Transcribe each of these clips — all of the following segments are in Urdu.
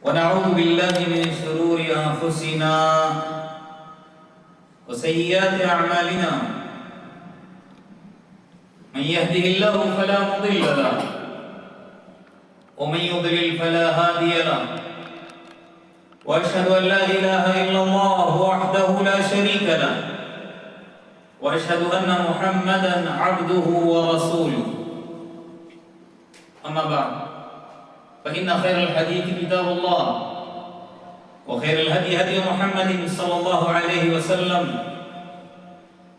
ونعوذ بالله من شرور أنفسنا وسيئات أعمالنا من يهده الله فلا مضل له ومن يضلل فلا هادي له وأشهد أن لا إله إلا الله وحده لا شريك له وأشهد أن محمدًا عبده ورسوله أما بعد فإن خير الحديث كتاب الله وخير الهدي هدي محمد صلى الله عليه وسلم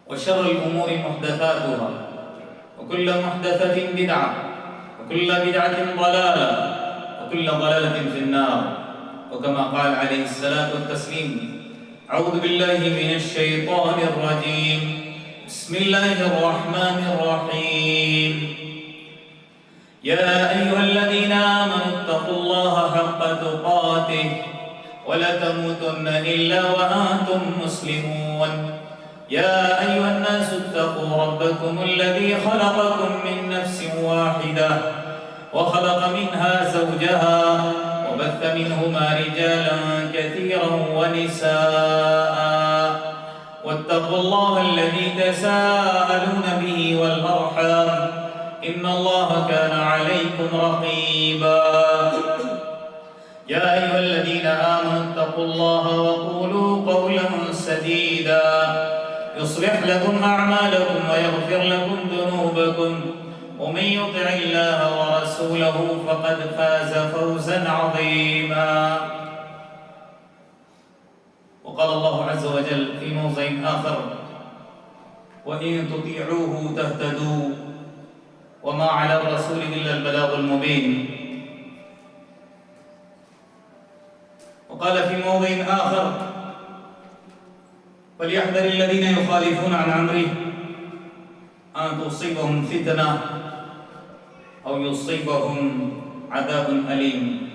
وشر الأمور محدثاتها وكل محدثة بدعة وكل بدعة ضلالة وكل ضلالة في النار وكما قال عليه الصلاة والتسليم أعوذ بالله من الشيطان الرجيم بسم الله الرحمن الرحيم يا أيها الذين آمنوا اتقوا الله حق تقاته ولا تموتن إلا وأنتم مسلمون يا أيها الناس اتقوا ربكم الذي خلقكم من نفس واحدة وخلق منها زوجها وبث منهما رجالا كثيرا ونساء واتقوا الله الذي تساءلون به والأرحام إن الله كان عليكم رقيبا يا أيها الذين آمنوا اتقوا الله وقولوا قولا سديدا يصلح لكم أعمالكم ويغفر لكم ذنوبكم ومن يطع الله ورسوله فقد فاز فوزا عظيما وقال الله عز وجل في موضع آخر وإن تطيعوه تهتدوا وما على الرسول إلا البلاغ المبين وقال في موضع آخر فليحذر الذين يخالفون عن أمره أن تصيبهم فتنة أو يصيبهم عذاب أليم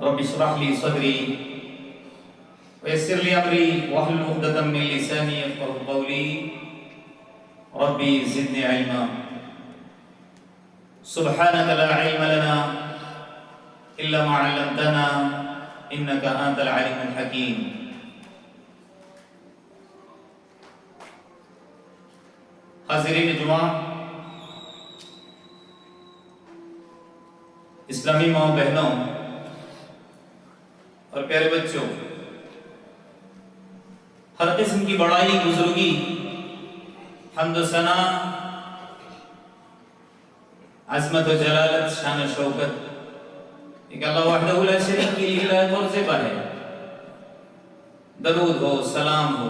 رب اشرح لي صدري ويسر لي أمري واحلل عقدة من لساني يفقهوا قولي ربي زدني علما سبحانك لا علم لنا إلا ما علمتنا إنك أنت العليم الحكيم حاضرین جمعہ، اسلامی ماں بہنوں اور پیارے بچوں، ہر قسم کی بڑائی، بزرگی، حمد و ثنا، عظمت و جلالت، شان و شوکت ایک اللہ وحدہ لا شریک کی للہ طور سے ہے۔ درود ہو، سلام ہو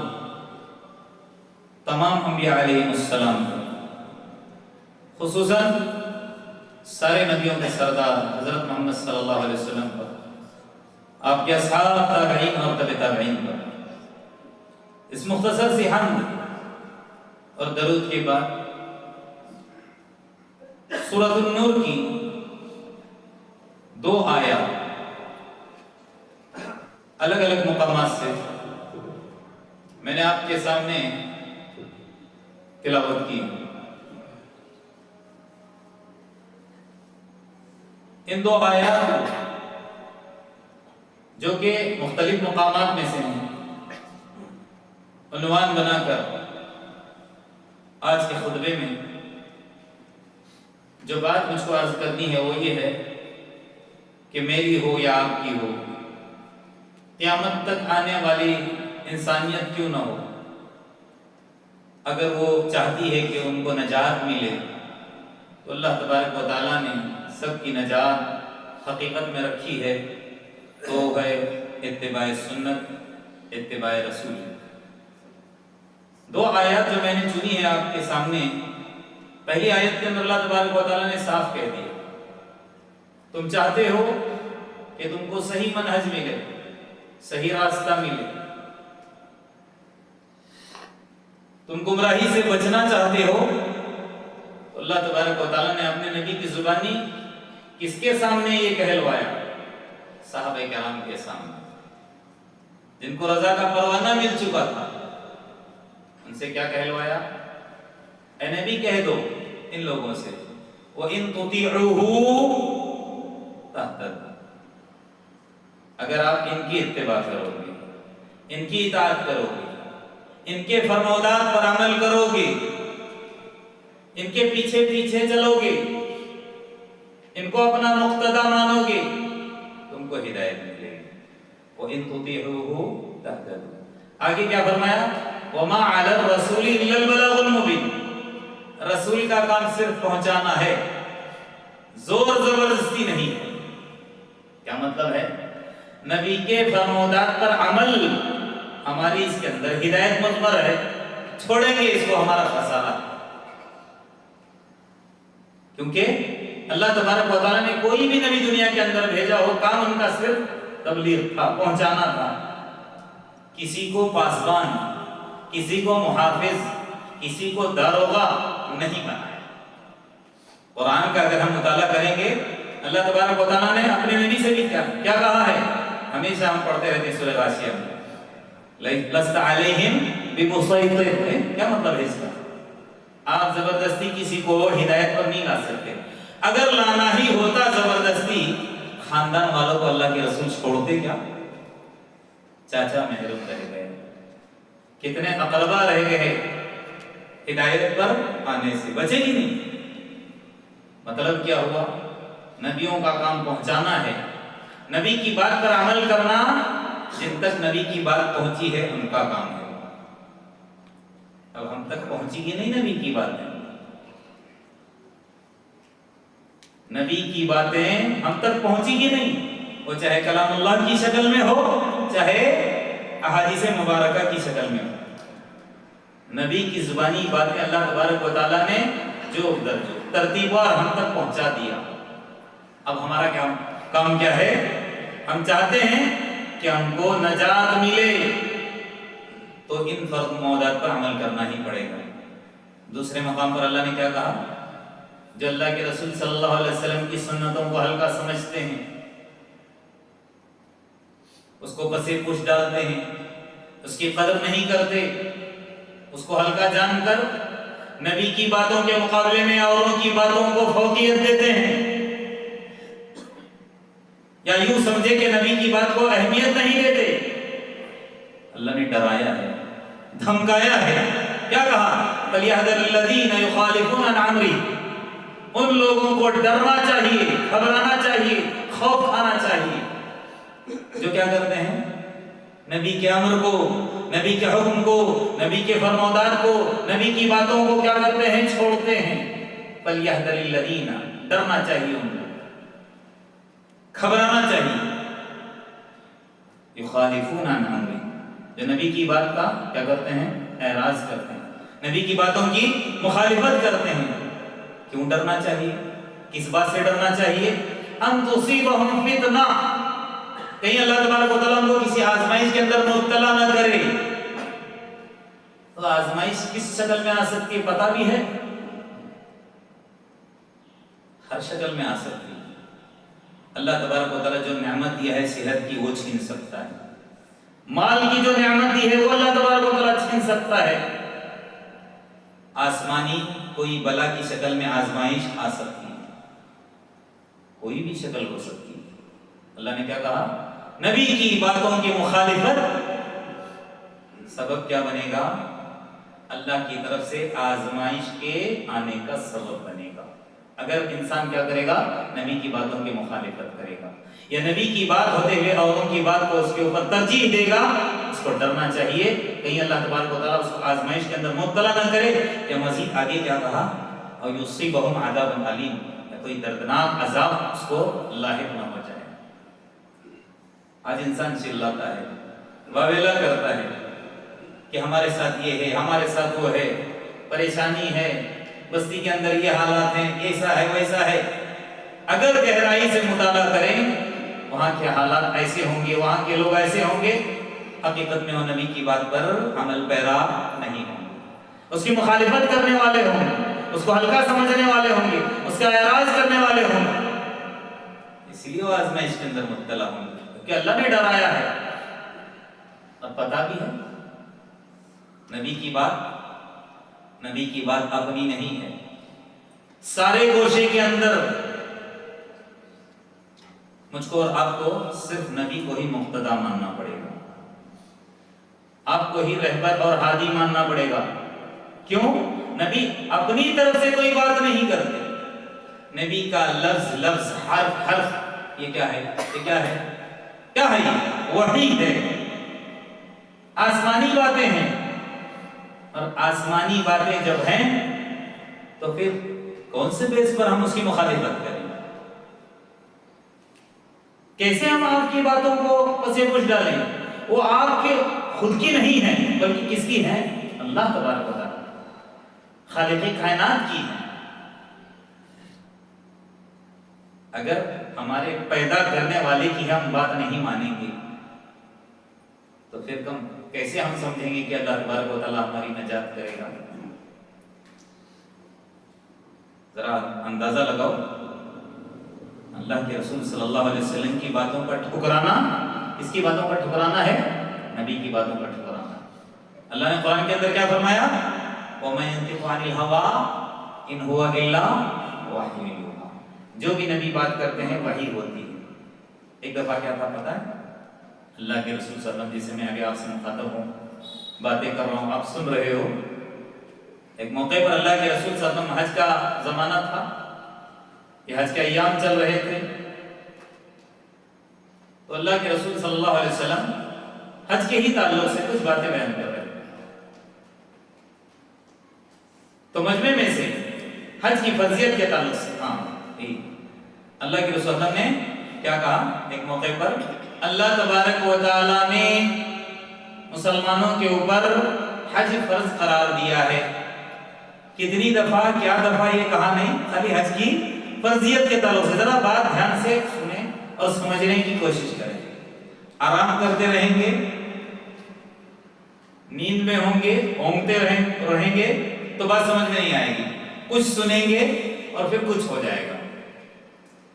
تمام انبیاء علیہ السلام پر، خصوصاً سارے نبیوں کے سردار حضرت محمد صلی اللہ علیہ وسلم پر، آپ کے اصحاب، تابعین اور تبع تابعین پر۔ اس مختصر سی حمد اور درود کے بعد سورۃ النور کی 2 آیات الگ الگ مقامات سے میں نے آپ کے سامنے تلاوت کی۔ ان 2 آیات جو کہ مختلف مقامات میں سے ہیں، عنوان بنا کر آج کے خطبے میں جو بات مجھ کو عرض کرنی ہے وہ یہ ہے کہ میری ہو یا آپ کی ہو، قیامت تک آنے والی انسانیت کیوں نہ ہو، اگر وہ چاہتی ہے کہ ان کو نجات ملے تو اللہ تبارک و تعالیٰ نے سب کی نجات حقیقت میں رکھی ہے، تو ہے اتباع سنت، اتباع رسول۔ 2 آیات جو میں نے چنی ہے آپ کے سامنے، پہلی آیت کے اندر اللہ تبارک و تعالیٰ نے صاف کہہ دیا، تم چاہتے ہو کہ تم کو صحیح منہج ملے، صحیح راستہ ملے، تم گمراہی سے بچنا چاہتے ہو، تو اللہ تبارک و تعالیٰ نے اپنے نبی کی زبانی کس کے سامنے یہ کہلوایا؟ صحابہ کرام کے سامنے، جن کو رضا کا پروانہ مل چکا تھا۔ ان سے کیا کہلوایا؟ اے نبی کہہ دو ان لوگوں سے وَإِن تُطِيعُوهُ تَهْتَدُوا، اگر آپ ان کی اتباع کرو گے، ان کی اطاعت کرو گے، ان کے فرمودات پر عمل کرو گے، ان کے پیچھے پیچھے چلو گے، ان کو اپنا مقتدا مانو گے، تم کو ہدایت ملے گی۔ وَإِن تُطِيعُوهُ تَهْتَدُوا۔ آگے کیا فرمایا؟ وَمَا عَلَى الرَّسُولِ إِلَّا الْبَلَاغُ الْمُبِينُ۔ رسول کا کام صرف پہنچانا ہے، زور زبردستی نہیں ہے۔ کیا مطلب ہے؟ نبی کے فرمودات پر عمل، ہماری اس کے اندر ہدایت مضمر ہے، چھوڑیں گے اس کو ہمارا خسارہ، کیونکہ اللہ تبارک و تعالیٰ نے کوئی بھی نبی دنیا کے اندر بھیجا ہو، کام ان کا صرف تبلیغ تھا، پہنچانا تھا۔ کسی کو پاسبان، کسی کو محافظ، کسی کو داروغہ نہیں بنایا۔ قرآن کا اگر ہم مطالعہ کریں گے، اللہ تبارک و تعالیٰ نے اپنے نبی سے بھی کیا کہا ہے؟ ہمیشہ ہم پڑھتے رہتے ہیں سورہ غاشیہ میں، لست علیہم بمسیطر۔ کیا مطلب ہے اس کا؟ آپ زبردستی کسی کو ہدایت پر نہیں لا سکتے۔ اگر لانا ہی ہوتا زبردستی، خاندان والوں کو اللہ کے رسول چھوڑتے کیا؟ چاچا محروم رہ گئے، کتنے اقربا رہ گئے، ہدایت پر آنے سے بچے ہی نہیں۔ مطلب کیا ہوا؟ نبیوں کا کام پہنچانا ہے، نبی کی بات پر عمل کرنا، جن تک نبی کی بات پہنچی ہے ان کا کام ہے۔ اب ہم تک پہنچی گی نہیں نبی کی باتیں، نبی کی باتیں ہم تک پہنچی گی نہیں، وہ چاہے کلام اللہ کی شکل میں ہو، چاہے احادیث مبارکہ کی شکل میں ہو۔ نبی کی زبانی باتیں اللہ تبارک و تعالیٰ نے جو ترتیبوار ہم تک پہنچا دیا۔ اب ہمارا کام کیا ہے؟ ہم چاہتے ہیں کہ ہم کو نجات ملے، تو ان فرمودات پر عمل کرنا ہی پڑے گا۔ دوسرے مقام پر اللہ نے کیا کہا؟ جو اللہ کے رسول صلی اللہ علیہ وسلم کی سنتوں کو ہلکا سمجھتے ہیں، اس کو پسے پوچھ ڈالتے ہیں، اس کی قدر نہیں کرتے، اس کو ہلکا جان کر نبی کی باتوں کے مقابلے میں اوروں کی باتوں کو فوقیت دیتے ہیں، یا یوں سمجھے کہ نبی کی بات کو اہمیت نہیں دیتے۔ اللہ نے ڈرایا ہے، دھمکایا ہے، کیا کہا؟ فَلْيَحْذَرِ الَّذِينَ يُخَالِفُونَ عَنْ أَمْرِهِ۔ ان لوگوں کو ڈرنا چاہیے، گھبرانا چاہیے، خوف کھانا چاہیے، جو کیا کرتے ہیں؟ نبی کے امر کو، نبی کے حکم کو، نبی کے فرمودات کو، نبی کی باتوں کو کیا کرتے ہیں؟ چھوڑتے ہیں۔ فَلْيَحْذَرِ الَّذِينَ، ڈرنا چاہیے ان کو، گھبرانا چاہیے، يُخَالِفُونَ عَنْ أَمْرِهِ، جو نبی کی بات کا کیا کرتے ہیں؟ اعراض کرتے ہیں، نبی کی باتوں کی مخالفت کرتے ہیں۔ کیوں ڈرنا چاہیے؟ کس بات سے ڈرنا چاہیے؟ ان تصیبہم فتنہ، کہیں اللہ تبارک و تعالیٰ کو کسی آزمائش کے اندر مبتلا نہ کرے۔ تو آزمائش کس شکل میں آ سکتی ہے پتہ بھی ہے؟ ہر شکل میں آ سکتی ہے۔ اللہ تبارک و تعالیٰ جو نعمت دیا ہے صحت کی، وہ چھین سکتا ہے۔ مال کی جو نعمت دی ہے وہ اللہ تبارک و تعالیٰ چھین سکتا ہے۔ آسمانی کوئی بلا کی شکل میں آزمائش آ سکتی ہے، کوئی بھی شکل ہو سکتی ہے۔ اللہ نے کیا کہا؟ نبی کی باتوں کی مخالفت سبب کیا بنے گا؟ اللہ کی طرف سے آزمائش کے آنے کا سبب بنے گا۔ اگر انسان کیا کرے گا؟ نبی کی باتوں کی مخالفت کرے گا، یا نبی کی بات ہوتے ہوئے اوروں کی بات کو اس کے اوپر ترجیح دے گا، اس کو ڈرنا چاہیے کہیں اللہ تبارک و تعالیٰ اس کو آزمائش کے اندر مبتلا نہ کرے۔ یا مزید آگے کیا کہا؟ اور یصیبہم عذاب علیم، یا کوئی دردناک عذاب اس کو لاحق نہ ہو جائے۔ آج انسان چلاتا ہے، واویلا کرتا ہے کہ ہمارے ساتھ یہ ہے، ہمارے ساتھ وہ ہے، پریشانی ہے، بستی کے اندر یہ حالات ہیں، ایسا ہے ویسا ہے۔ اگر گہرائی سے مطالعہ کریں، وہاں کے حالات ایسے ہوں گے، وہاں کے لوگ ایسے ہوں گے، حقیقت میں وہ نبی کی بات پر عمل پیرا نہیں ہوں گے، اس کی مخالفت کرنے والے ہوں گے، اس کو ہلکا سمجھنے والے ہوں گے، اس کا اعراض کرنے والے ہوں گے۔ اس لیے وہ آزمائش کے اندر مبتلا ہوں گے، کیونکہ اللہ نے ڈرایا ہے۔ اب پتہ بھی ہے نبی کی بات اپنی نہیں ہے، سارے گوشے کے اندر مجھ کو اور آپ کو صرف نبی کو ہی مقتدا ماننا پڑے گا، آپ کو ہی رہبر اور ہادی ماننا پڑے گا۔ کیوں؟ نبی اپنی طرف سے کوئی بات نہیں کرتے، نبی کا لفظ لفظ حرف حرف یہ کیا ہے؟ یہ کیا ہے؟ کیا ہے؟ یہ وحی ہے، آسمانی باتیں ہیں، اور آسمانی باتیں جب ہیں تو پھر کون سے بیس پر ہم اس کی مخالفت کریں؟ کیسے ہم آپ کی باتوں کو پسے پوش ڈالیں؟ وہ آپ کے خود کی نہیں ہے بلکہ کس کی ہے؟ اللہ تبارک و تعالی، خالق کائنات کی ہے۔ اگر ہمارے پیدا کرنے والے کی ہم بات نہیں مانیں گے تو پھر کیسے ہم سمجھیں گے کہ اللہ تبارک و تعالی ہماری نجات کرے گا؟ ذرا اندازہ لگاؤ، اللہ کے رسول صلی اللہ علیہ وسلم کی باتوں پر ٹھکرانا، اس کی باتوں پر ٹھکرانا ہے، نبی کی باتوں پر ٹھکرانا۔ اللہ نے قرآن کے اندر کیا فرمایا؟ وَمَن يَنطِقُ عَنِ الْهَوَىٰ إِنْ هُوَ إِلَّا وَحْيٌ يُوحَىٰ، جو بھی نبی بات کرتے ہیں وحی ہوتی ہے۔ ایک دفعہ کیا تھا پتہ ہے؟ اللہ کے رسول صلی اللہ علیہ وسلم، جسے میں ابھی آپ سے مخاطب ہوں، باتیں کر رہا ہوں، آپ سن رہے ہو، ایک موقع پر اللہ کے رسول صلی اللہ علیہ وسلم، حج کا زمانہ تھا، یہ حج کے ایام چل رہے تھے، تو اللہ کے رسول صلی اللہ علیہ وسلم حج کے ہی تعلق سے کچھ باتیں بیان کر رہے تھے۔ تو مجمع میں سے حج کی فرضیت کے تعلق سے اللہ کے رسول صلی اللہ علیہ وسلم نے کیا کہا؟ ایک موقع پر اللہ تبارک و تعالی نے مسلمانوں کے اوپر حج فرض قرار دیا ہے۔ کتنی دفعہ، کیا دفعہ یہ کہا نہیں، خالی حج کی فرضیت کے تعلق سے۔ ذرا بات دھیان سے سنیں اور سمجھنے کی کوشش کریں۔ آرام کرتے رہیں گے، نیند میں ہوں گے، اونگتے رہیں گے تو بات سمجھ میں نہیں آئے گی، کچھ سنیں گے اور پھر کچھ ہو جائے گا۔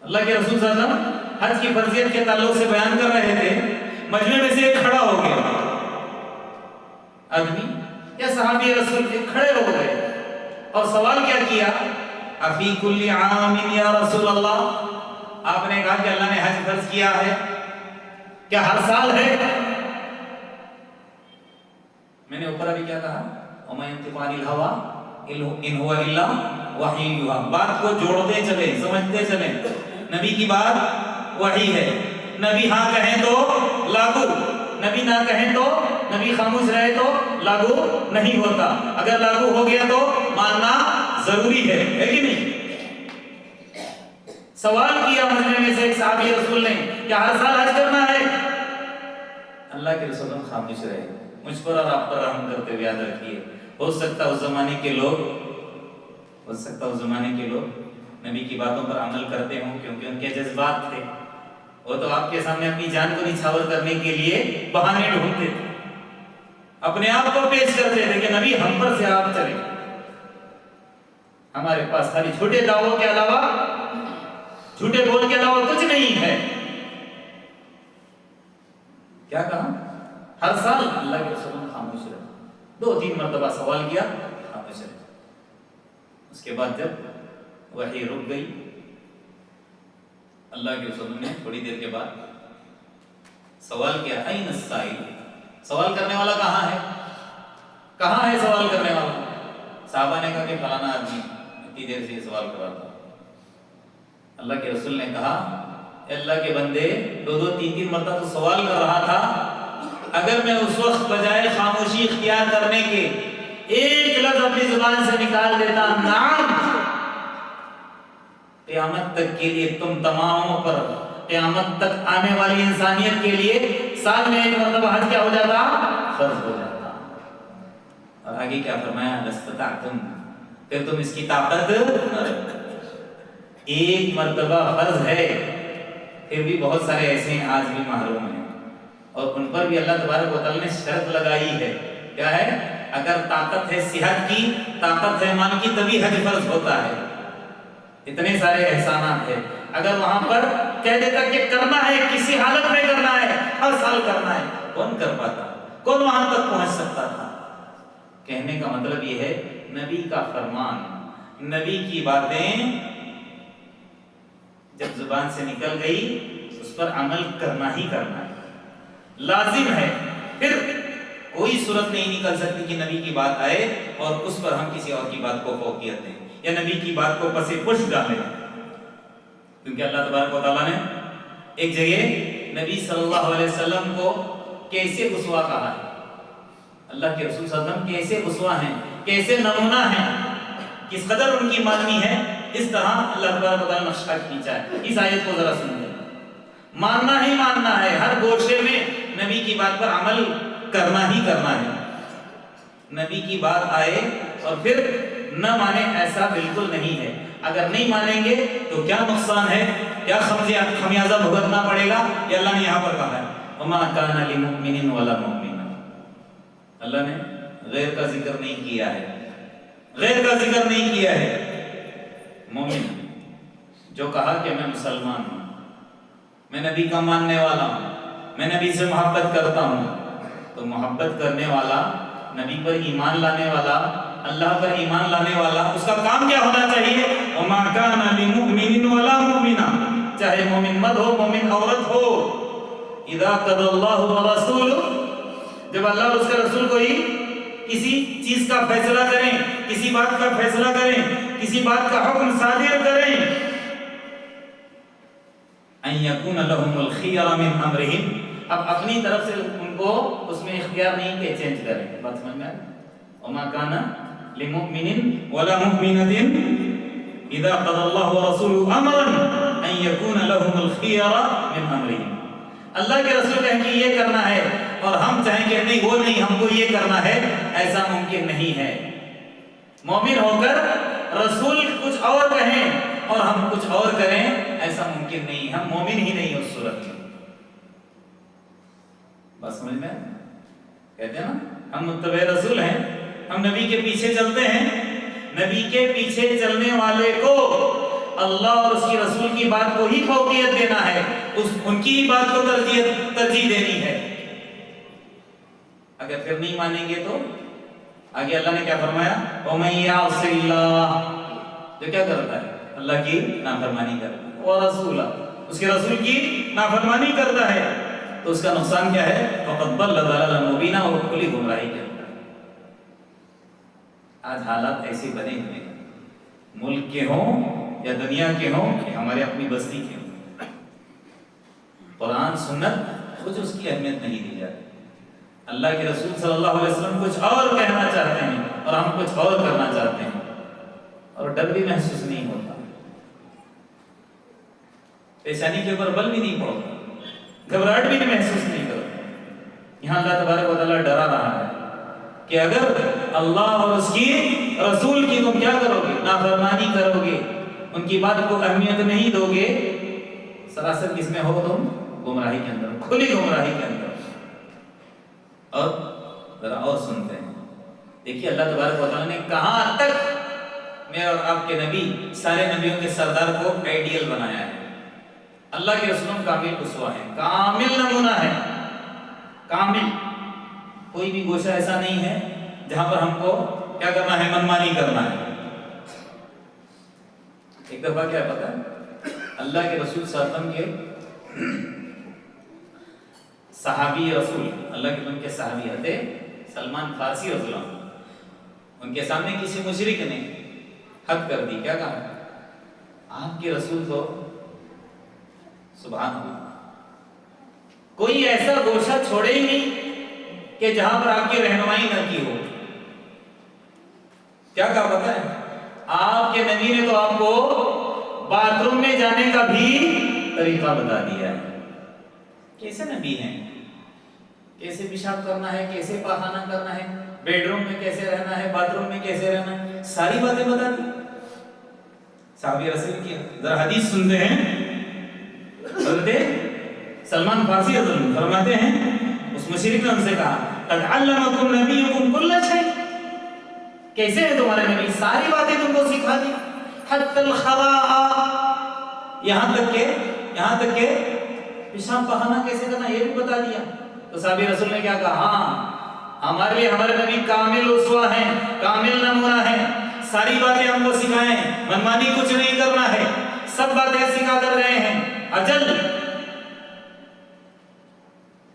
اللہ کے رسول صلی اللہ علیہ وسلم حج کی فرضیت کے تعلق سے بیان کر رہے تھے، مجمع میں سے ایک کھڑا ہو گیا آدمی یا صحابی رسول کے کھڑے ہو گئے اور سوال کیا کیا؟ افی کل عام یا رسول اللہ، آپ نے کہا کہ اللہ نے حج فرض کیا ہے، کیا ہر سال ہے؟ میں نے اوپر ابھی کیا کہا؟ وَمَا يَنطِقُ عَنِ الْهَوَىٰ إِنْ هُوَ إِلَّا وَحْيٌ يُوحَىٰ۔ بات کو جوڑتے چلیں، سمجھتے چلیں، نبی کی بات وحی ہے، نبی ہاں کہیں تو لاگو، نبی نہ کہیں تو، نبی خاموش رہے تو لاگو نہیں ہوتا، اگر لاگو ہو گیا تو ماننا ضروری ہے کہ نہیں؟ سوال کیا مجمع میں سے ایک صحابی رسول نے، کیا ہر سال حج کرنا ہے؟ اللہ کے رسول خاموش رہے۔ مجھ پر اور آپ پر رحم کرتے ہوئے یاد رکھیے، ہو سکتا اس زمانے کے لوگ نبی کی باتوں پر عمل کرتے ہوں کیونکہ ان کے جذبات تھے، وہ تو آپ کے سامنے اپنی جان کو نچھاور کرنے کے لیے بہانے ڈھونڈتے تھے، اپنے آپ کو پیش کرتے تھے کہ نبی ہم پر سے آپ چلیں، ہمارے پاس خالی جھوٹے دعووں کے علاوہ، جھوٹے بول کے علاوہ کچھ نہیں ہے۔ کیا کہا؟ ہر سال اللہ کے رسول خاموش رہے، 2-3 مرتبہ سوال کیا، خاموش رہے۔ اس کے بعد جب وحی رک گئی، اللہ کے رسول نے تھوڑی دیر کے بعد سوال کیا، این السائل، سوال کرنے والا کہاں ہے؟ کہاں ہے سوال کرنے والا؟ صحابہ نے کہا کہ فلانا آدمی اتنی دیر سے یہ سوال کر رہا تھا۔ اللہ کے رسول نے کہا، اے اللہ کے بندے، 2-3 مرتبہ تو سوال کر رہا تھا، اگر میں اس وقت بجائے خاموشی اختیار کرنے کے ایک لفظ اپنی زبان سے نکال دیتا، نعم، قیامت تک کے لیے تم تماموں پر، قیامت تک آنے والی انسانیت کے لیے سال میں 1 مرتبہ حج کیا ہو جاتا؟ فرض ہو جاتا۔ اور آگے کیا فرمایا؟ لستطعتم، پھر تم اس کی طاقت نہ رکھتے۔ 1 مرتبہ فرض ہے، پھر بھی بہت سارے ایسے ہیں آج بھی محروم ہیں، اور ان پر بھی اللہ تبارک و تعالی نے شرط لگائی ہے، کیا ہے؟ اگر طاقت ہے صحت کی، طاقت ہے مال کی، تبھی حج فرض ہوتا ہے۔ اتنے سارے احسانات ہیں، اگر وہاں پر کہہ دیتا کہ کرنا ہے، کسی حالت میں کرنا ہے، ہر سال کرنا ہے، کون کر پاتا؟ کون وہاں تک پہنچ سکتا تھا؟ کہنے کا مطلب یہ ہے، نبی کا فرمان، نبی کی باتیں جب زبان سے نکل گئی، اس پر عمل کرنا ہی کرنا ہے، لازم ہے. پھر کوئی صورت نہیں نکل سکتی کہ نبی کی بات آئے اور اس پر ہم کسی اور کی بات کو فوقیت دیں یا نبی کی بات کو پس پش ڈالیں. کیونکہ اللہ تبارک و تعالیٰ نے ایک جگہ نبی صلی اللہ علیہ وسلم کو کیسے اسوہ کہا ہے. اللہ کے رسول صلی اللہ علیہ وسلم کیسے اسوہ ہیں، کیسے نمونہ ہیں، کس قدر ان کی ماننی ہے. اس طرح اللہ تبارک و تعالیٰ نے نقشہ کھینچا ہے. اس آیت کو ذرا سن لیں. ماننا ہی ماننا ہے، ہر گوشے میں نبی کی بات پر عمل کرنا ہی کرنا ہے. نبی کی بات آئے اور پھر نہ مانے، ایسا بالکل نہیں ہے. اگر نہیں مانیں گے تو کیا نقصان ہے، کیا خمیازہ بھگتنا پڑے گا. یہ اللہ نے یہاں پر کہا ہے وَمَا كَانَ لِمُؤْمِنٍ وَلَا مُؤْمِنَةٍ. اللہ نے غیر کا ذکر نہیں کیا ہے، غیر کا ذکر نہیں کیا ہے. مومن جو کہا کہ میں مسلمان ہوں، میں نبی کا ماننے والا ہوں، میں نبی سے محبت کرتا ہوں، تو محبت کرنے والا، نبی پر ایمان لانے والا، اللہ پر ایمان لانے والا، اس کا کام کیا ہونا چاہیے؟ وَمَا كَانَ لِمُؤْمِنٍ وَلَا مُؤْمِنَةٍ. چاہے مومن مرد ہو، مومن عورت ہو، اِذَا قَضَى اللَّهُ وَرَسُولُهُ، جب اللہ اور اس کے رسول کوئی کسی چیز کا فیصلہ کریں، کسی بات کا فیصلہ کریں، کسی بات کا حکم صادر کریں، أَن يَكُونَ لَهُمُ الْخِيَرَةُ مِنْ أَمْرِهِمْ. اب اپنی طرف سے ان کو اس میں اختیار نہیں کہ چینج کریں. بات سمجھ میں آئی؟ وَمَا كَانَ لِمُؤْمِنٍ وَلَا مُؤْمِنَةٍ إِذَا قَضَى اللَّهُ وَرَسُولُهُ أَمْرًا أَن يَكُونَ لَهُمُ الْخِيَرَةُ مِنْ أَمْرِهِمْ. اللہ کے رسول کہیں کہ یہ کرنا ہے اور ہم چاہیں کہ نہیں وہ نہیں، ہم کو یہ کرنا ہے، ایسا ممکن نہیں ہے. مومن ہو کر رسول کچھ اور کہیں اور ہم کچھ اور کریں، ایسا ممکن نہیں. ہم مومن ہی نہیں اس صورت میں. بات سمجھ میں کہتے ہیں نا ہم متبع رسول ہیں، ہم نبی کے پیچھے چلتے ہیں. نبی کے پیچھے چلنے والے کو اللہ اور اس کی رسول کی بات کو ہی فوقیت دینا ہے، ان کی بات کو ترجیح دینی ہے. اگر پھر نہیں مانیں گے تو آگے اللہ نے کیا فرمایا؟ وَمَن يَعْصِ اللَّهَ، جو کیا کرتا ہے؟ اللہ کی نافرمانی کرتا ہے، وَرَسُولَهُ، اس کے رسول کی نافرمانی کرتا ہے، تو اس کا نقصان کیا ہے؟ فَقَدْ ضَلَّ ضَلَالًا مُبِينًا، اور کھلی گمراہی کے اندر. آج حالات ایسے بنے ہوئے ملک کے ہوں یا دنیا کے ہوں کہ ہمارے اپنی بستی کے ہوں، قرآن سنت کچھ اس کی اہمیت نہیں دی جاتی. اللہ کے رسول صلی اللہ علیہ وسلم کچھ اور کہنا چاہتے ہیں اور ہم کچھ اور کرنا چاہتے ہیں، اور ڈر بھی محسوس نہیں ہوتا، پیشانی کے اوپر بل بھی نہیں پڑتا، گھبراہٹ بھی محسوس نہیں کرتا. یہاں اللہ تبارک و تعالیٰ ڈرا رہا ہے کہ اگر اللہ اور اس کی رسول کی تم کیا کرو گے؟ نافرمانی کرو گے، ان کی بات کو اہمیت نہیں دو گے، سراسر کس میں ہو تم؟ گمراہی کے اندر، کھلی گمراہی کے اندر. اور ذرا اور سنتے ہیں، دیکھیے اللہ تبارک و تعالیٰ نے کہاں تک میرے اور آپ کے نبی، سارے نبیوں کے سردار کو آئیڈیل بنایا ہے. اللہ کے رسول کامل اسوہ ہے، کامل نمونہ ہے، کامل. کوئی بھی گوشہ ایسا نہیں ہے جہاں پر ہم کو کیا کرنا ہے؟ منمانی کرنا ہے. ایک دفعہ کیا پتا ہے، اللہ کے رسول صلی اللہ علیہ وسلم کے صحابی رسول، اللہ کے ان کے صحابی تھے سلمان فارسی رضی اللہ عنہ، ان کے سامنے کسی مشرک نے حد کر دی. کیا کہا؟ آپ کے رسول تو سبحان اللہ کوئی ایسا گوشہ چھوڑے ہی نہیں کہ جہاں پر آپ کی رہنمائی نہ کی ہو. کیا کہا پتہ ہے؟ آپ کے نبی نے تو آپ کو باتھ روم میں جانے کا بھی طریقہ بتا دیا ہے. کیسے نبی ہیں؟ کیسے پیشاب کرنا ہے، کیسے پاخانہ کرنا ہے، بیڈ روم میں کیسے رہنا ہے، باتھ روم میں کیسے رہنا ہے، ساری باتیں بتا دی. صحابی رسول کی ذرا حدیث سنتے ہیں. حضرت سلمان فارسی رضی اللہ عنہ فرماتے ہیں اس مشرک نے ان سے کہا قد علمکم نبیکم کل شیء، کیسے ہے تمہارے نبی؟ ساری باتیں تم کو سکھا دی، حتی الخراء، یہاں تک کہ پیشاب پخانا کیسے کرنا یہ بھی بتا دیا. تو صحابی رسول نے کیا کہا؟ ہاں ہمارے لیے ہمارے نبی کامل اسوہ ہیں، کامل نمونہ ہیں، ساری باتیں ہم کو سکھائیں، منمانی کچھ نہیں کرنا ہے، سب باتیں سکھا کر رہے ہیں. اجل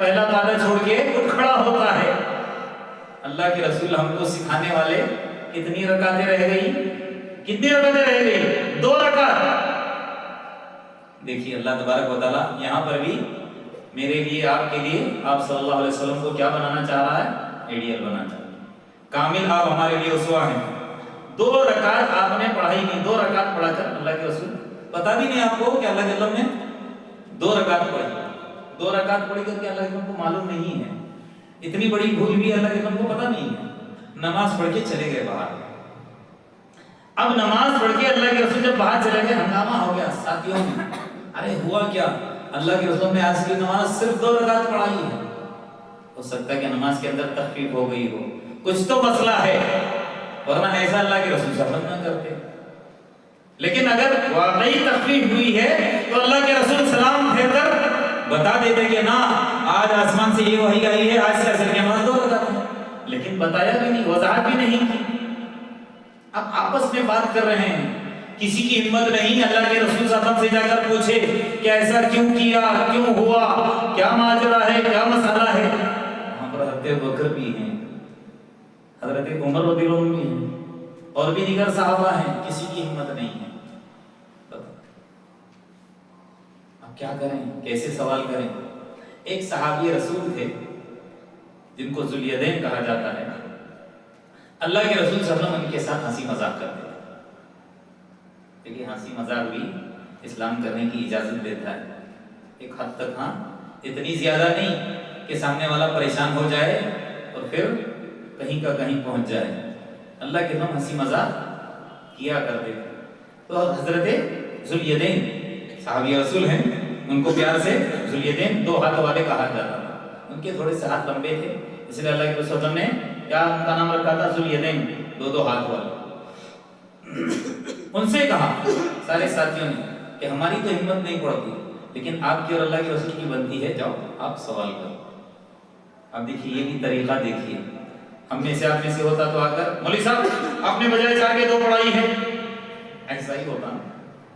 پہلا قاعدہ چھوڑ کے اٹھ کھڑا ہوتا ہے. اللہ کے رسول ہم کو سکھانے والے کتنی رکعتیں رہ گئی؟ کتنی رکعتیں رہ گئی؟ 2 رکعت. دیکھیے اللہ تبارک و تعالیٰ یہاں پر بھی میرے لیے آپ کے لیے آپ صلی اللہ علیہ وسلم کو کیا بنانا چاہ رہا ہے؟ آئیڈیل بنانا چاہ رہا ہے. کامل آپ ہمارے لیے اسوہ ہیں. 2 رکعت آپ نے پڑھائی نہیں. 2 رکعت پڑھا کر اللہ کے رسول پتا بھی نہیں آپ کو کہ اللہ کے رسول نے 2 رکعت پڑھی. 2 رکعت پڑھی کر کے اللہ کے رسول کو معلوم نہیں ہے. اتنی بڑی بھول بھی اللہ کے رسول کو پتا نہیں ہے. نماز پڑھ کے چلے گئے باہر. اب نماز پڑھ کے اللہ کے رسول جب باہر چلے گئے ہنگامہ ہو گیا ساتھیوں میں. ارے ہوا کیا؟ اللہ کے رسول نے آج کی نماز صرف 2 رکعت پڑھائی ہے. ہو سکتا ہے کہ نماز کے اندر تخفیف ہو گئی ہو, کچھ تو مسئلہ ہے, ورنہ ایسا اللہ کے رسول سمجھ نہ کرتے. لیکن اگر واقعی تخفیف ہوئی ہے تو اللہ کے رسول سلام پھیر کر بتا دیتے کہ نا آج آسمان سے یہ وحی آئی ہے, آج سے عصر کی نماز 2 رکعت ہے. لیکن بتایا بھی نہیں, وضاحت بھی نہیں کی. اب آپس میں بات کر رہے ہیں, کسی کی ہمت نہیں اللہ کے رسول صلی اللہ علیہ وسلم سے جا کر پوچھے کہ ایسا کیوں کیا, کیوں ہوا, کیا ماجرا ہے, کیا مسئلہ ہے. وہاں پر حضرت بکر بھی ہیں, حضرت عمر رضی اللہ عنہ بھی ہیں, اور بھی دیگر صحابہ ہیں. کسی کی ہمت نہیں ہے. اب کیا کریں, کیسے سوال کریں؟ ایک صحابی رسول تھے جن کو ذوالیدین کہا جاتا ہے. اللہ کے رسول صلی اللہ علیہ وسلم ان کے ساتھ ہنسی مذاق کرتے تھے. دیکھیے ہنسی مذاق بھی اسلام کرنے کی اجازت دیتا ہے ایک حد تک. ہاں اتنی زیادہ نہیں کہ سامنے والا پریشان ہو جائے اور پھر کہیں کا کہیں پہنچ جائے. اللہ کے ہم ہنسی مذاق کیا کرتے تھے. تو حضرت ذوالیدین صحابی رسول ہیں, ان کو پیار سے ذوالیدین 2 ہاتھ والے کہا جاتا تھا. ان کے تھوڑے سے ہاتھ لمبے تھے, اس لیے اللہ کے رسول نے کیا ان کا نام رکھا تھا؟ ذوالیدین, 2 ہاتھ والے. ان سے کہا سارے ساتھیوں نے کہ ہماری تو ہمت نہیں پڑتی, لیکن آپ کی اور اللہ کے رسول کی بنتی ہے, جاؤ آپ سوال کرو. اب دیکھیے یہ بھی طریقہ دیکھیے. ہم میں سے آپ میں سے ہوتا تو آ کر مولوی صاحب آپ نے بجائے 4 کے 2 پڑھائی ہے, ایسا ہی ہوتا.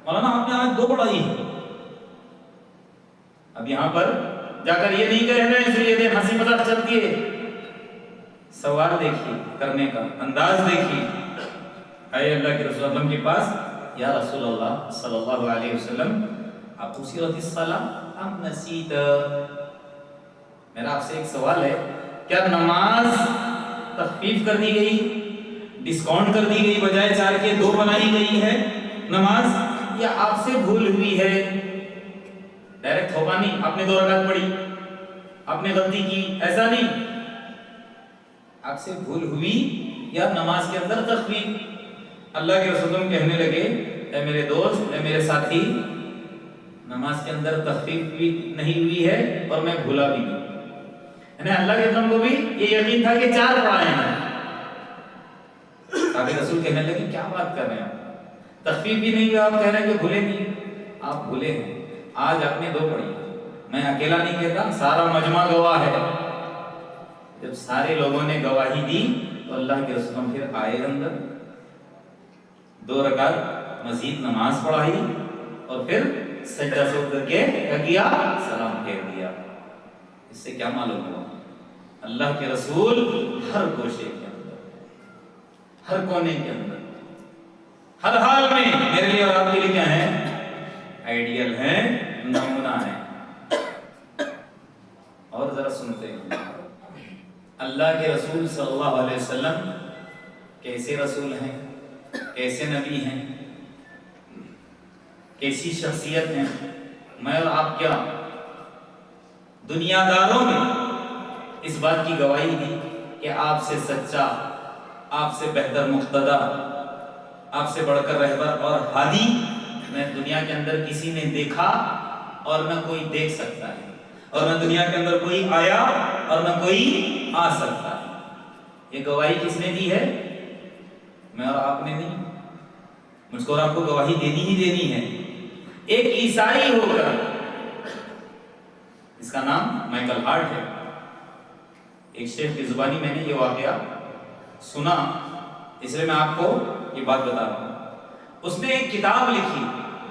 مولانا آپ نے آج 2 پڑھائی ہے. اب یہاں پر جا کر یہ نہیں کہہ رہے ہیں یہ ہنسی مذاق چلتی ہے. سوال دیکھیے, کرنے کا انداز دیکھیے. اے اللہ کے رسول اللہ کے پاس, یا رسول اللہ صلی اللہ علیہ وسلم اقصرت الصلاۃ ام نسیت؟ میرا آپ سے ایک سوال ہے, کیا نماز تخفیف کر دی گئی, ڈسکاؤنٹ کر دی گئی, بجائے 4 کے 2 بنائی گئی ہے نماز, یا آپ سے بھول ہوئی ہے؟ ڈائریکٹ ہوگا نہیں آپ نے 2 رکعت پڑھی آپ نے غلطی کی, ایسا نہیں. آپ سے بھول ہوئی یا نماز کے اندر تخفیف. اللہ کے رسول کہنے لگے اے میرے دوست, اے میرے ساتھی, نماز کے اندر تخفیف بھی نہیں ہوئی ہے اور میں بھولا بھی نہیں. یعنی اللہ کے رسول کو بھی یہ یقین تھا کہ 4 پڑھائے ہیں. صحابہ رسول کہنے لگے کیا بات کر رہے ہیں آپ, تخفیف بھی نہیں ہوا, آپ کہہ رہے ہیں کہ بھولے نہیں. آپ بھولے ہیں, آج آپ نے 2 پڑھی, میں اکیلا نہیں کہتا, سارا مجمع گواہ ہے. جب سارے لوگوں نے گواہی دی تو اللہ کے رسول پھر آئے اندر, 2 رکعت مزید نماز پڑھائی اور پھر سجدہ سے اتر کے کیا کیا, سلام پھیر دیا. اس سے کیا معلوم ہوا؟ اللہ کے رسول ہر گوشے کے اندر, ہر کونے کے اندر, ہر حال میں میرے لیے اور آپ کے لیے کیا ہے؟ آئیڈیل ہے, نمونہ ہے. اور ذرا سنتے ہیں اللہ کے رسول صلی اللہ علیہ وسلم کیسے رسول ہیں, کیسے نبی ہیں, کیسی شخصیت ہیں. میں اور آپ کیا دنیا داروں نے اس بات کی گواہی دی کہ آپ سے سچا, آپ سے بہتر مقتدا, آپ سے بڑھ کر رہبر اور ہادی میں دنیا کے اندر کسی نے دیکھا اور نہ کوئی دیکھ سکتا ہے, اور نہ دنیا کے اندر کوئی آیا اور نہ کوئی آ سکتا ہے. یہ گواہی کس نے دی ہے؟ میں اور آپ نے نہیں. مجھ کو اور آپ کو گواہی دینی ہی دینی ہے. ایک عیسائی ہو کر, اس کا نام مائیکل ہارٹ ہے, ایک شیخ کی زبانی میں نے یہ واقعہ سنا, اس لیے میں آپ کو یہ بات بتا رہا ہوں. اس نے ایک کتاب لکھی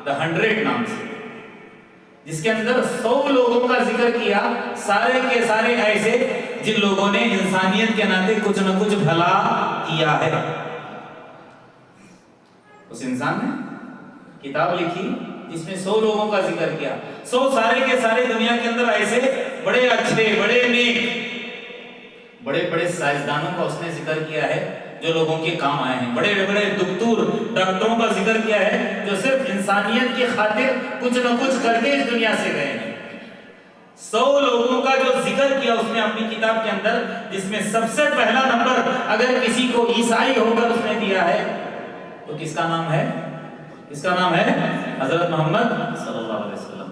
The 100 نام سے. جس کے اندر 100 لوگوں کا ذکر کیا، سارے کے سارے ایسے جن لوگوں نے انسانیت کے ناطے کچھ نہ کچھ بھلا کیا ہے۔ اس انسان نے کتاب لکھی جس میں 100 لوگوں کا ذکر کیا، 100 سارے کے سارے دنیا کے اندر ایسے بڑے اچھے، بڑے نیک، بڑے بڑے سائنسدانوں کا اس نے ذکر کیا ہے جو لوگوں کے کام آئے ہیں، بڑے بڑے ڈاکٹروں کا ذکر کیا ہے جو صرف انسانیت کی خاطر کچھ نہ کچھ کر کے اس دنیا سے گئے ہیں۔ 100 لوگوں کا جو ذکر کیا اس نے اپنی کتاب کے اندر، جس میں سب سے پہلا نمبر اگر کسی کو عیسائی ہو کر اس نے دیا ہے تو کس کا نام ہے؟ اس کا نام ہے حضرت محمد صلی اللہ علیہ وسلم۔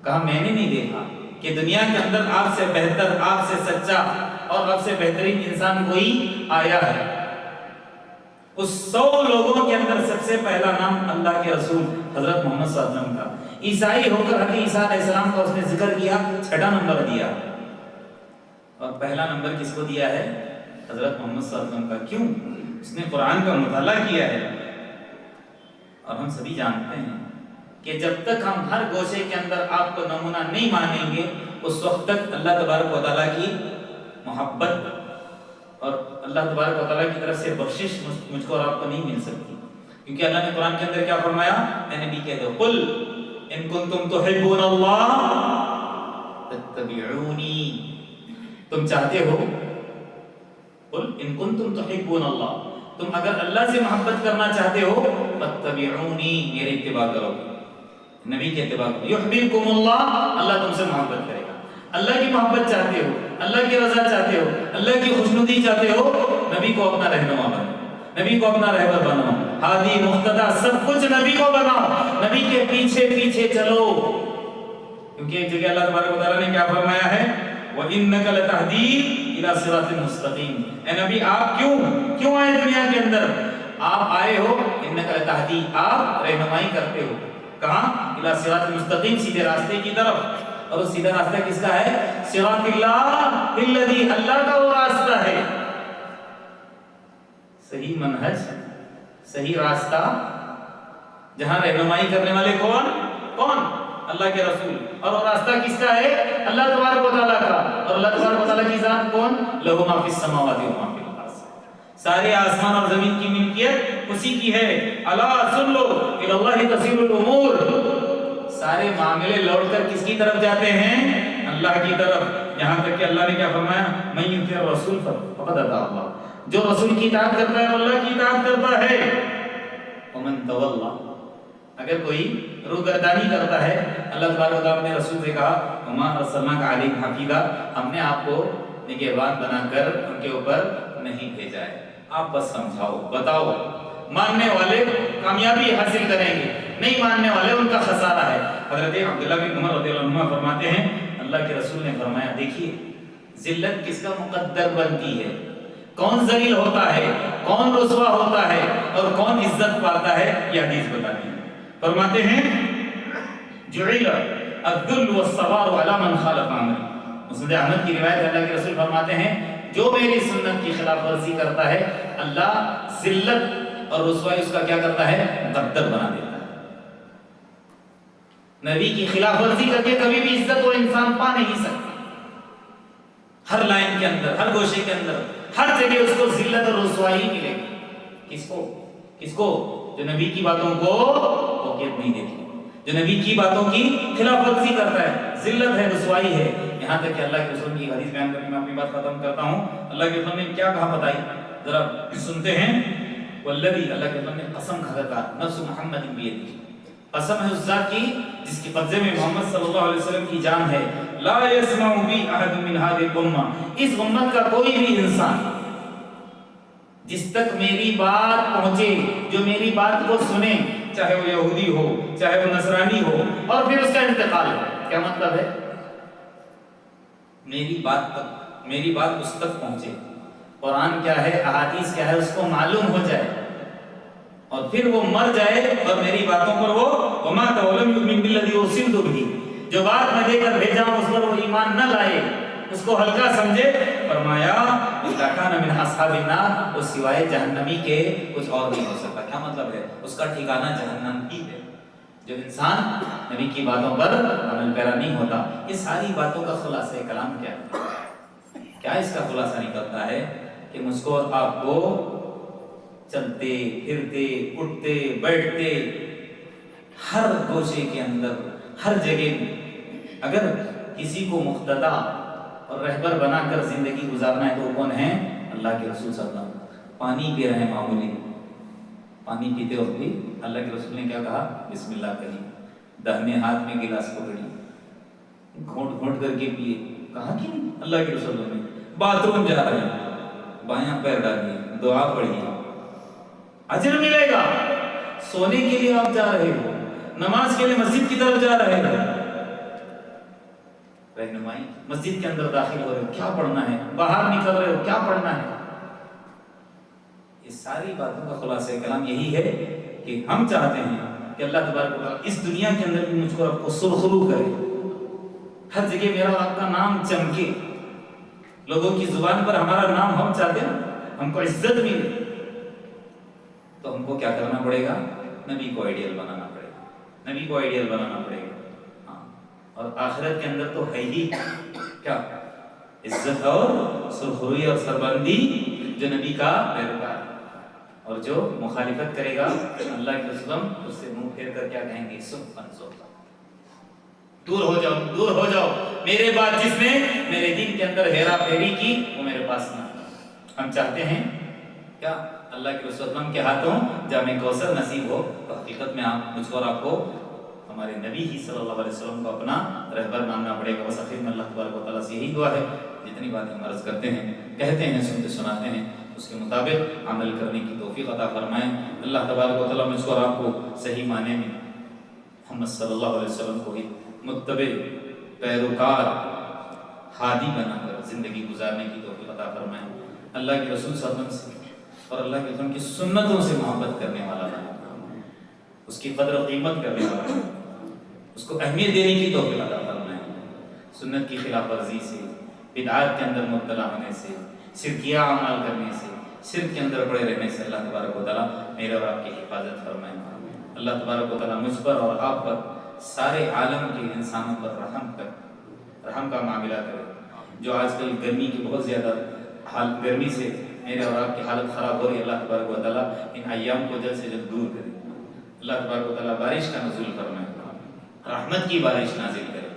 کہا میں نے نہیں دیکھا کہ دنیا کے اندر آپ سے بہتر، آپ سے سچا اور آپ سے بہترین انسان کوئی آیا ہے۔ اس 100 لوگوں کے اندر سب سے پہلا نام اللہ کے رسول حضرت محمد صلی اللہ علیہ وسلم کا۔ عیسائی ہو کر حضرت عیسیٰ علیہ السلام کا اس نے ذکر کیا، 6واں نمبر دیا، اور پہلا نمبر کس کو دیا ہے؟ حضرت محمد صلی اللہ علیہ وسلم کا۔ کیوں؟ اس نے قرآن کا مطالعہ کیا ہے، اور ہم سبھی جانتے ہیں کہ جب تک ہم ہر گوشے کے اندر آپ کو نمونہ نہیں مانیں گے اس وقت تک اللہ تبارک و تعالیٰ کی محبت اور اللہ تبارک و تعالیٰ کی طرف سے بخشش مجھ کو اور آپ کو نہیں مل سکتی، کیونکہ اللہ نے قرآن کے اندر کیا فرمایا؟ اے نبی کہہ دو قل ان کنتم تحبون اللہ فاتبعونی، تم چاہتے ہو، قل ان کنتم تحبون اللہ، تم اگر اللہ سے محبت کرنا چاہتے ہو فاتبعونی، میرے اتباع کرو، نبی کے اتباع کرو، یحببکم اللہ، اللہ تم سے محبت کرے گا۔ اللہ کی محبت چاہتے ہو، اللہ کی رضا چاہتے ہو، اللہ کی خوشنودی چاہتے ہو، نبی کو اپنا رہنما بناؤ، نبی کو اپنا رہبر بناؤ، ہادی مقتدا سب کچھ نبی کو بناؤ، نبی کے پیچھے پیچھے چلو، کیونکہ ایک جگہ اللہ تبارک و تعالیٰ نے کیا فرمایا ہے؟ وَإِنَّكَ لَتَهْدِي إِلَى صِرَاطٍ مُسْتَقِيمٍ۔ اے نبی آپ کیوں آئے دنیا کے اندر؟ آپ آئے ہو إِنَّكَ لَتَهْدِي، آپ رہنمائی کرتے ہو، کہاں؟ إِلَى صِرَاطٍ مُسْتَقِيم، سیدھے راستے کی طرف، اور وہ سیدھا راستہ کس کا ہے؟ صراط اللہ الذی، اللہ کا وہ راستہ ہے، صحیح منہج، صحیح راستہ، جہاں رہنمائی کرنے والے کون؟ اللہ کے رسول، اور وہ راستہ کس کا ہے؟ اللہ تبارک و تعالیٰ کا، اور اللہ تبارک و تعالیٰ کی ذات کون؟ لہو ما فی السماوات و ما فی الارض، سارے آسمان اور زمین کی ملکیت اسی کی ہے۔ الا سن لو الی اللہ تصیر الامور، سارے معاملے لوٹ کر کس کی طرف جاتے ہیں؟ اللہ کی طرف، یہاں تک کہ اللہ نے کیا فرمایا؟ من یطیع الرسول فقد اطاع اللہ، جو رسول کی اطاعت کرتا ہے وہ اللہ کی اطاعت کرتا ہے۔ ومن تولی، اگر کوئی روگردانی کرتا ہے، اللہ تبارک و تعالیٰ نے رسول سے کہا وما ارسلناک علیہم حفیظا، ہم نے آپ کو نگہبان بنا کر ان کے اوپر نہیں بھیجا ہے، آپ بس سمجھاؤ، بتاؤ، ماننے والے کامیابی حاصل کریں گے، نہیں ماننے والے ان کا خسارہ ہے۔ حضرت عبداللہ بن عمر رضی اللہ عنہ فرماتے ہیں اللہ کے رسول نے فرمایا دیکھیے ذلت کس کا مقدر بنتی ہے، کون ذلیل ہوتا ہے، کون رسوا ہوتا ہے اور کون عزت پاتا ہے، یہ حدیث بتاتی ہے۔ فرماتے ہیں جعل الذل والصغار علی من خالف امری، مسند احمد کی روایت ہے، اللہ کے رسول فرماتے ہیں جو میری سنت کی خلاف ورزی کرتا ہے اللہ ذلت اور رسوائی اس کا کیا کرتا ہے؟ مقدر بنا دیتا ہے۔ نبی کی خلاف ورزی کر کے کبھی بھی عزت وہ انسان پا نہیں سکتا، ہر لائن کے اندر، ہر گوشے کے اندر، ہر جگہ اس کو ذلت اور رسوائی ملے گی۔ کس کو؟ جو نبی کی باتوں کو توقیت نہیں دیتی، جو نبی کی باتوں کی خلاف ورزی کرتا ہے، ذلت ہے، رسوائی ہے۔ یہاں تک کہ اللہ کے رسول کی حدیث بیان کرنے میں اپنی بات ختم کرتا ہوں، اللہ کے رسول نے کیا کہا بتائی، ذرا سنتے ہیں۔ والذی، اللہ کے رسول نے قسم کھا کر کہا نفس محمد بیدی، قسم ہے اس ذات کی جس کے قبضے میں محمد صلی اللہ علیہ وسلم کی جان ہے، لا یسمع بی احد من هذه الامہ، اس امت کا کوئی بھی انسان جس تک میری بات پہنچے، جو میری بات کو سنے، چاہے وہ یہودی ہو، چاہے وہ نصرانی ہو، اور پھر اس کا انتقال ہو، کیا مطلب ہے؟ میری بات اس تک پہنچے، قرآن کیا ہے، احادیث کیا ہے، اس کو معلوم ہو جائے، اور پھر وہ مر جائے اور میری باتوں پر وہ وما تولم یؤمن بالذی ارسلت بہ، جو بات میں دے کر بھیجا ہوں اس پر وہ ایمان نہ لائے، اس کو ہلکا سمجھے، فرمایا اذا کان من اصحاب النار، وہ سوائے جہنمی کے کچھ اور نہیں ہو سکتا۔ کیا مطلب ہے؟ اس کا ٹھکانہ جہنم ہی ہے۔ جو انسان نبی کی باتوں پر عمل پیرا نہیں ہوتا. یہ ساری باتوں کا خلاصہ کلام کیا ہے؟ کیا اس کا خلاصہ نکلتا ہے کہ مجھ کو اور آپ کو چلتے پھرتے اٹھتے بیٹھتے ہر گوشے کے اندر ہر جگہ میں اگر کسی کو مقتدا اور رہبر بنا کر زندگی گزارنا ہے تو وہ کون ہے؟ اللہ کے رسول صلی اللہ علیہ وسلم. پانی پی رہے ہیں معمولی, پانی پیتے وقت بھی اللہ کے رسول نے کیا کہا؟ بسم اللہ کہی. دہنے ہاتھ میں گلاس پکڑی, گھونٹ گھونٹ کر کے پیے. کہا کہ نہیں اللہ کے رسول نے. باتھ روم جا رہے ہیں, بایاں پیر ڈالیے, دعا پڑھیے, اجر ملے گا. سونے کے لیے آپ جا رہے ہو, نماز کے لیے مسجد کی طرف جا رہے ہو, رہنمائی مسجد کے اندر داخل ہو رہے ہو, کیا پڑھنا ہے؟ باہر نکل رہے ہو, کیا پڑھنا ہے؟ یہ ساری باتوں کا خلاصہ کلام یہی ہے کہ ہم چاہتے ہیں کہ اللہ تبارک و تعالیٰ اس دنیا کے اندر بھی مجھ کو آپ کو سرخرو کرے, ہر جگہ میرا آپ کا نام چمکے, لوگوں کی زبان پر ہمارا نام ہم چاہتے ہیں, ہم کو عزت ملے. تو ہم کو کیا کرنا پڑے گا؟ نبی کو آئیڈیل بنانا پڑے گا, نبی کو آئیڈیل بنانا پڑے گا. ہاں, اور آخرت کے اندر تو ہے ہی کیا؟ عزت اور سرخروئی اور سربلندی جو نبی کا پیروکار. اور جو مخالفت کرے گا اللہ کے رسول اس سے منہ پھیر کر کیا کہیں گے؟ سبحان اللہ, دور ہو جاؤ, دور ہو جاؤ, میرے بعد جس نے میرے دین کے اندر ہیرا پھیری کی وہ میرے پاس نہ. ہم چاہتے ہیں کیا؟ اللہ کے رسول کے ہاتھوں جام کوثر نصیب ہو. تو حقیقت میں آپ مجھ کو اور آپ کو ہمارے نبی ہی صلی اللہ علیہ وسلم کو اپنا رہبر ماننا پڑے گا. بس آخر میں اللہ تبارک و تعالیٰ سے یہی دعا ہے, جتنی باتیں ہم عرض کرتے ہیں, کہتے ہیں, سنتے سناتے ہیں, اس کے مطابق عمل کرنے کی توفیق عطا فرمائیں. اللہ تبارک و تعالیٰ مجھ کو اور آپ کو صحیح معنی میں محمد صلی اللہ علیہ وسلم کو ہی متبع, پیروکار, ہادی بنا کر زندگی گزارنے کی توفیق عطا فرمائیں. اللہ کے رسول صلی اللہ علیہ وسلم سے اور اللہ کے رسول کی سنتوں سے محبت کرنے والا بنا, اس کی قدر و قیمت کرنے والا بنا, اس کو اہمیت دینے کی توفیق عطا فرمائیں. سنت کی خلاف ورزی سے, بدعات کے اندر مبتلا ہونے سے, شرکیہ اعمال کرنے سے, شرک کے اندر پڑے رہنے سے اللہ تبارک و تعالیٰ میرے اور آپ کی حفاظت فرمائیں. اللہ تبارک و تعالیٰ مجھ پر اور آپ پر, سارے عالم کے انسانوں پر رحم کا معاملہ کرے. جو آج کل گرمی کی بہت زیادہ گرمی سے میرے اور آپ کی حالت خراب ہو رہی ہے, اللہ تبارک و تعالیٰ ان ایام کو جلد سے جلد دور کرے. اللہ تبارک و تعالیٰ بارش کا نزول فرمائے, رحمت کی بارش نازل کرے.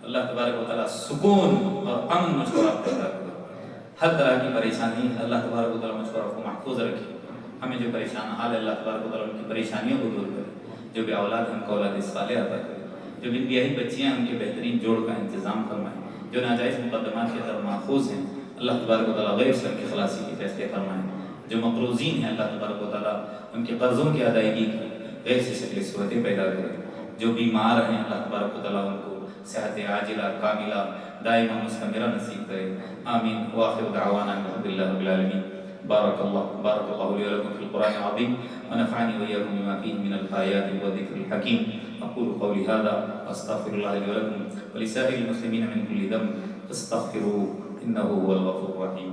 اللہ تبارک و تعالیٰ سکون اور امن مجھ کو آپ کو عطا کرے. ہر طرح کی پریشانی اللہ تبارک و تعالیٰ مجھ کو آپ کو محفوظ رکھے. ہمیں جو پریشان حال ہے اللہ تبارک و تعالیٰ ان کی پریشانیوں کو دور کرے. جو بھی اولاد ہم کو اولاد صالحہ عطا کرے. جو بھی بیاہی بچیاں ان کے بہترین جوڑ کا انتظام فرمائے. جو ناجائز مقدمات کے طرف محفوظ ہیں اللہ تبارک و تعالیٰ غیر سے ان کی خلاصی کے فیصلے فرمائیں. جو مقروضین ہیں اللہ تبارک و تعالیٰ ان کے قرضوں کی ادائیگی کی غیر سے شکل صورتیں پیدا کریں. جو بیمار ہیں اللہ تبارک و تعالیٰ ان کو صحت عاجلہ کاملہ دائمہ مستمرہ نصیب کرے. آمین. وآخر دعوانا الحمد للہ رب العالمین. بارک اللہ لي ولكم في القرآن العظيم ونفعني وإياكم بما فيه من الآيات والذكر الحكيم. أقول قولي هذا وأستغفر الله لي ولكم ولسائر المسلمين من كل ذنب فاستغفروه إنه هو الغفور الرحيم.